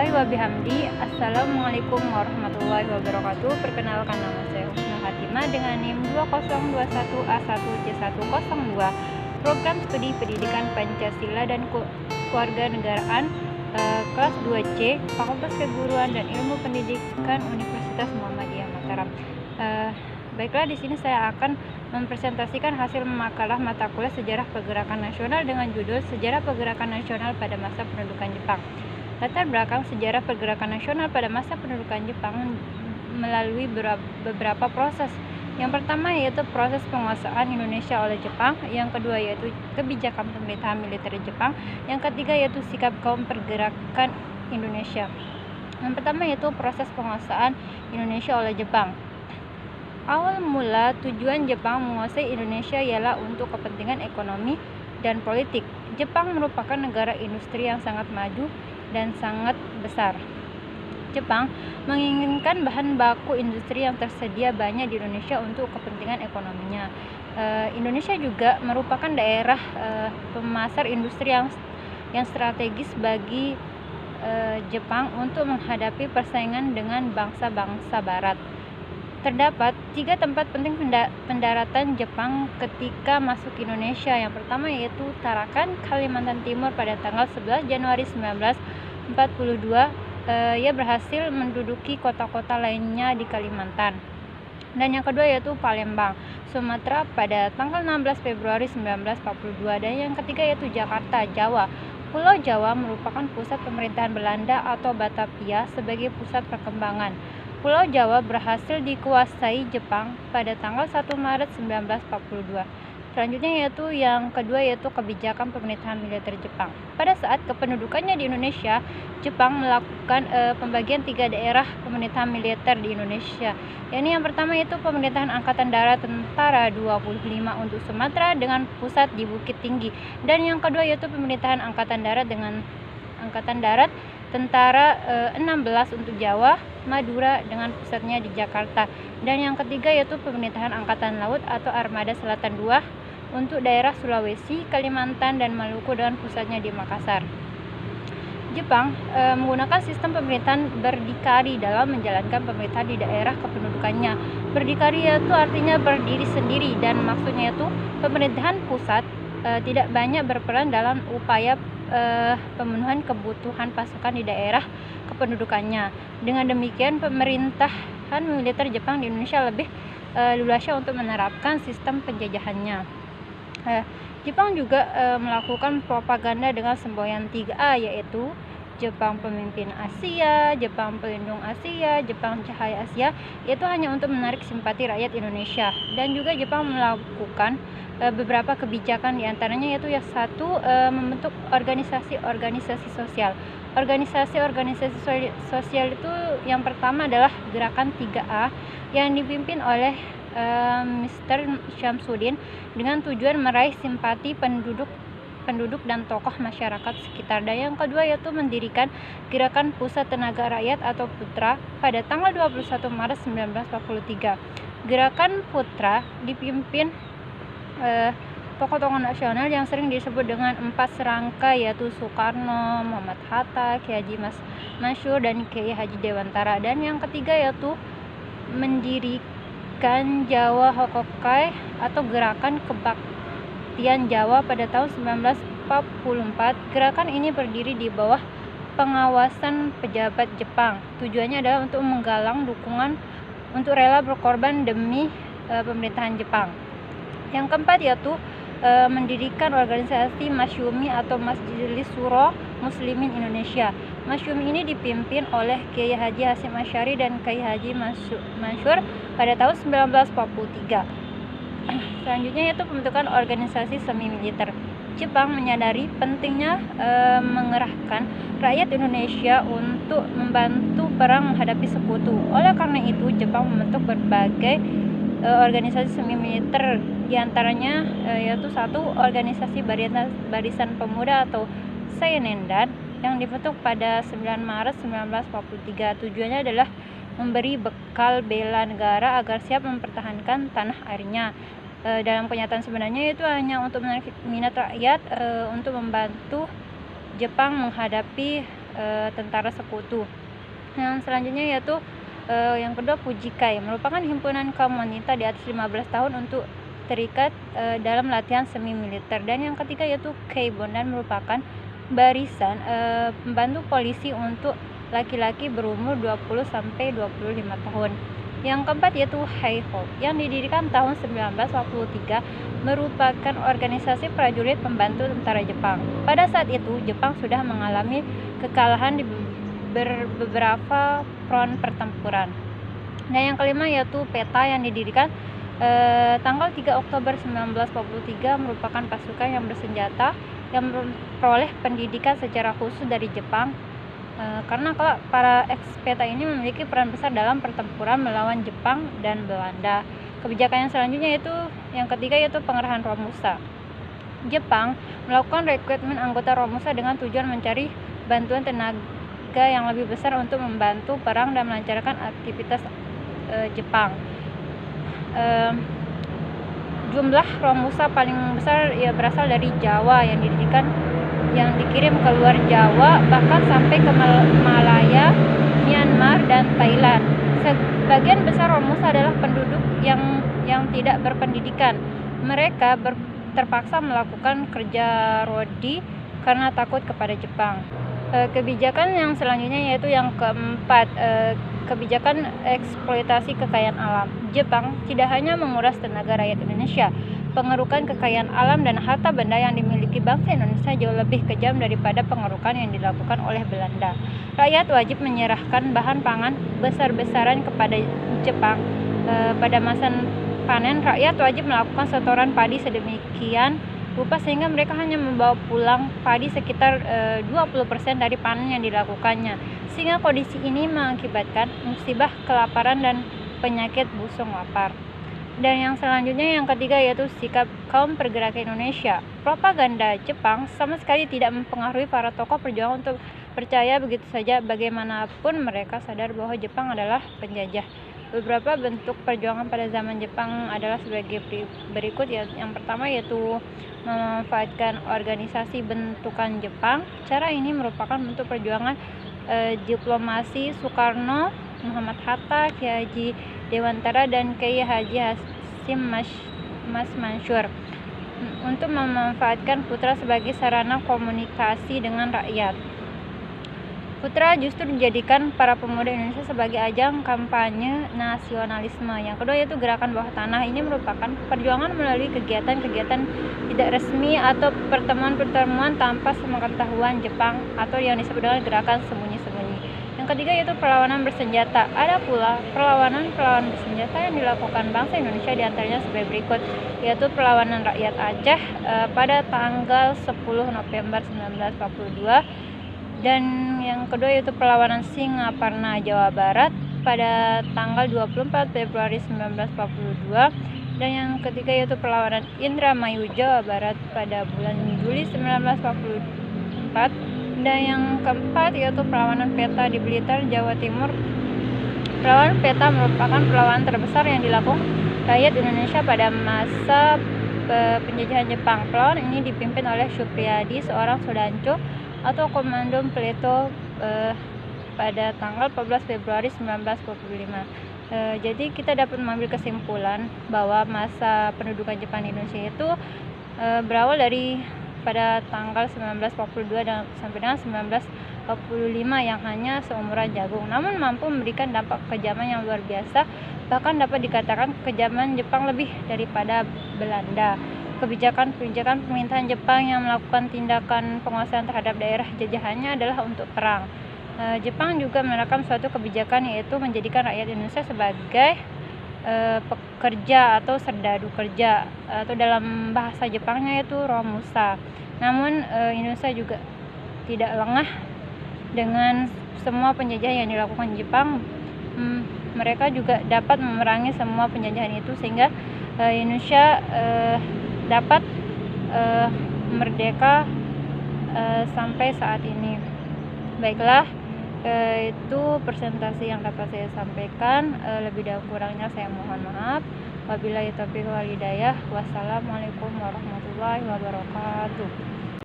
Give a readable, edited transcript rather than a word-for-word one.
Subhanallahi wa bihamdi. Assalamualaikum warahmatullahi wabarakatuh. Perkenalkan, nama saya Husnul Hatimah dengan NIM 2021A1C102. Program Studi Pendidikan Pancasila dan Kewarganegaraan kelas 2C, Fakultas Keguruan dan Ilmu Pendidikan Universitas Muhammadiyah Mataram. Baiklah, di sini saya akan mempresentasikan hasil makalah mata kuliah Sejarah Pergerakan Nasional dengan judul Sejarah Pergerakan Nasional pada Masa Pendudukan Jepang. Latar belakang sejarah pergerakan nasional pada masa pendudukan Jepang melalui beberapa proses. Yang pertama yaitu proses penguasaan Indonesia oleh Jepang, yang kedua yaitu kebijakan pemerintahan militer Jepang, yang ketiga yaitu sikap kaum pergerakan Indonesia. Yang pertama yaitu proses penguasaan Indonesia oleh Jepang. Awal mula tujuan Jepang menguasai Indonesia ialah untuk kepentingan ekonomi dan politik. Jepang merupakan negara industri yang sangat maju dan sangat besar. Jepang menginginkan bahan baku industri yang tersedia banyak di Indonesia untuk kepentingan ekonominya. Indonesia juga merupakan daerah pemasar industri yang strategis bagi Jepang untuk menghadapi persaingan dengan bangsa-bangsa Barat. Terdapat 3 tempat penting pendaratan Jepang ketika masuk ke Indonesia. Yang pertama yaitu Tarakan, Kalimantan Timur pada tanggal 11 Januari 1942. Ia berhasil menduduki kota-kota lainnya di Kalimantan. Dan yang kedua yaitu Palembang, Sumatera pada tanggal 16 Februari 1942. Dan yang ketiga yaitu Jakarta, Jawa. Pulau Jawa merupakan pusat pemerintahan Belanda atau Batavia sebagai pusat perkembangan. Pulau Jawa berhasil dikuasai Jepang pada tanggal 1 Maret 1942. Selanjutnya yaitu yang kedua yaitu kebijakan pemerintahan militer Jepang. Pada saat kependudukannya di Indonesia, Jepang melakukan pembagian 3 daerah pemerintahan militer di Indonesia. Yang pertama yaitu pemerintahan Angkatan Darat Tentara 25 untuk Sumatera dengan pusat di Bukit Tinggi. Dan yang kedua yaitu pemerintahan Angkatan Darat dengan Angkatan Darat Tentara 16 untuk Jawa, Madura dengan pusatnya di Jakarta. Dan yang ketiga yaitu pemerintahan Angkatan Laut atau Armada Selatan 2 untuk daerah Sulawesi, Kalimantan, dan Maluku dengan pusatnya di Makassar. Jepang menggunakan sistem pemerintahan berdikari dalam menjalankan pemerintahan di daerah kependudukannya. Berdikari itu artinya berdiri sendiri, dan maksudnya itu pemerintahan pusat tidak banyak berperan dalam upaya pemenuhan kebutuhan pasukan di daerah kependudukannya. Dengan demikian, pemerintahan militer Jepang di Indonesia lebih luasnya untuk menerapkan sistem penjajahannya. Jepang juga melakukan propaganda dengan semboyan 3A, yaitu Jepang Pemimpin Asia, Jepang Pelindung Asia, Jepang Cahaya Asia, yaitu hanya untuk menarik simpati rakyat Indonesia. Dan juga Jepang melakukan beberapa kebijakan, diantaranya yaitu yang satu, membentuk organisasi-organisasi sosial. Organisasi-organisasi sosial itu yang pertama adalah Gerakan 3A yang dipimpin oleh Mr. Syamsuddin dengan tujuan meraih simpati penduduk dan tokoh masyarakat sekitar. Dan yang kedua yaitu mendirikan Gerakan Pusat Tenaga Rakyat atau PUTRA pada tanggal 21 Maret 1943. Gerakan PUTRA dipimpin tokoh-tokoh nasional yang sering disebut dengan 4 serangka, yaitu Soekarno, Muhammad Hatta, Kiai Haji Masyur, dan Kiai Haji Dewantara. Dan yang ketiga yaitu mendirikan Jawa Hokokai atau Gerakan Kebaktian Jawa pada tahun 1944. Gerakan ini berdiri di bawah pengawasan pejabat Jepang. Tujuannya adalah untuk menggalang dukungan untuk rela berkorban demi pemerintahan Jepang. Yang keempat yaitu mendirikan organisasi Masyumi atau Majelis Syuro Muslimin Indonesia. Masyumi ini dipimpin oleh Kiai Haji Hasyim Asy'ari dan Kiai Haji Mansur pada tahun 1943. Selanjutnya yaitu pembentukan organisasi semi militer. Jepang menyadari pentingnya mengerahkan rakyat Indonesia untuk membantu perang menghadapi sekutu. Oleh karena itu, Jepang membentuk berbagai organisasi semi militer, diantaranya yaitu satu, organisasi Barisan Pemuda atau Seinendan yang dibentuk pada 9 Maret 1943. Tujuannya adalah memberi bekal bela negara agar siap mempertahankan tanah airnya. Dalam kenyataan sebenarnya itu hanya untuk menarik minat rakyat untuk membantu Jepang menghadapi tentara sekutu. Yang selanjutnya yaitu yang kedua Pujikai, merupakan himpunan kaum wanita di atas 15 tahun untuk terikat dalam latihan semi militer. Dan yang ketiga yaitu Keibondan, merupakan barisan pembantu polisi untuk laki-laki berumur 20 sampai 25 tahun. Yang keempat yaitu Heiho, yang didirikan tahun 1943, merupakan organisasi prajurit pembantu tentara Jepang. Pada saat itu Jepang sudah mengalami kekalahan di beberapa front pertempuran. Dan yang kelima yaitu PETA, yang didirikan tanggal 3 Oktober 1943, merupakan pasukan yang bersenjata yang memperoleh pendidikan secara khusus dari Jepang, karena para ex-PETA ini memiliki peran besar dalam pertempuran melawan Jepang dan Belanda. Kebijakan yang selanjutnya yaitu yang ketiga yaitu pengerahan Romusa. Jepang melakukan rekrutmen anggota Romusa dengan tujuan mencari bantuan tenaga yang lebih besar untuk membantu perang dan melancarkan aktivitas Jepang. Jumlah Romusa paling besar berasal dari Jawa, yang dikirim ke luar Jawa, bahkan sampai ke Malaya, Myanmar, dan Thailand. Sebagian besar Romusa adalah penduduk yang tidak berpendidikan. Mereka terpaksa melakukan kerja rodi karena takut kepada Jepang. Kebijakan yang selanjutnya yaitu yang keempat, kebijakan eksploitasi kekayaan alam. Jepang tidak hanya menguras tenaga rakyat Indonesia, pengerukan kekayaan alam dan harta benda yang dimiliki bangsa Indonesia jauh lebih kejam daripada pengerukan yang dilakukan oleh Belanda. Rakyat wajib menyerahkan bahan pangan besar-besaran kepada Jepang. Pada masa panen, rakyat wajib melakukan setoran padi sedemikian rupa sehingga mereka hanya membawa pulang padi sekitar 20% dari panen yang dilakukannya, sehingga kondisi ini mengakibatkan musibah kelaparan dan penyakit busung lapar. Dan yang selanjutnya yang ketiga yaitu sikap kaum pergerakan Indonesia. Propaganda Jepang sama sekali tidak mempengaruhi para tokoh perjuangan untuk percaya begitu saja, bagaimanapun mereka sadar bahwa Jepang adalah penjajah. Beberapa bentuk perjuangan pada zaman Jepang adalah sebagai berikut. Yang pertama yaitu memanfaatkan organisasi bentukan Jepang. Cara ini merupakan bentuk perjuangan diplomasi Soekarno, Muhammad Hatta, Kiai Haji Dewantara, dan Kiai Haji Hasyim Mas Mansur untuk memanfaatkan putra sebagai sarana komunikasi dengan rakyat. Putra justru dijadikan para pemuda Indonesia sebagai ajang kampanye nasionalisme. Yang kedua yaitu gerakan bawah tanah. Ini merupakan perjuangan melalui kegiatan-kegiatan tidak resmi atau pertemuan-pertemuan tanpa sepengetahuan Jepang atau yang disebut dengan gerakan sembunyi-sembunyi. Yang ketiga yaitu perlawanan bersenjata. Ada pula perlawanan bersenjata yang dilakukan bangsa Indonesia, diantaranya sebagai berikut, yaitu perlawanan rakyat Aceh pada tanggal 10 November 1942. Dan yang kedua yaitu perlawanan Singaparna Jawa Barat pada tanggal 24 Februari 1942. Dan yang ketiga yaitu perlawanan Indramayu Jawa Barat pada bulan Juli 1944. Dan yang keempat yaitu perlawanan PETA di Blitar, Jawa Timur. Perlawanan PETA merupakan perlawanan terbesar yang dilakukan rakyat Indonesia pada masa penjajahan Jepang. Perlawanan ini dipimpin oleh Supriyadi, seorang Sodanco atau Komando Pleto pada tanggal 14 Februari 1945. Jadi kita dapat mengambil kesimpulan bahwa masa pendudukan Jepang di Indonesia itu berawal dari pada tanggal 1942 dan sampai dengan 1945 yang hanya seumuran jagung, namun mampu memberikan dampak kekejaman yang luar biasa. Bahkan dapat dikatakan kekejaman Jepang lebih daripada Belanda. Kebijakan pemerintahan Jepang yang melakukan tindakan penguasaan terhadap daerah jajahannya adalah untuk perang. Jepang juga menerapkan suatu kebijakan, yaitu menjadikan rakyat Indonesia sebagai pekerja atau serdadu kerja, atau dalam bahasa Jepangnya itu romusa. Namun Indonesia juga tidak lengah dengan semua penjajahan yang dilakukan Jepang. Mereka juga dapat memerangi semua penjajahan itu sehingga Indonesia dapat merdeka sampai saat ini. Baiklah, itu presentasi yang dapat saya sampaikan. Lebih dan kurangnya saya mohon maaf. Wabillahi taufiq wal hidayah. Wassalamualaikum warahmatullahi wabarakatuh.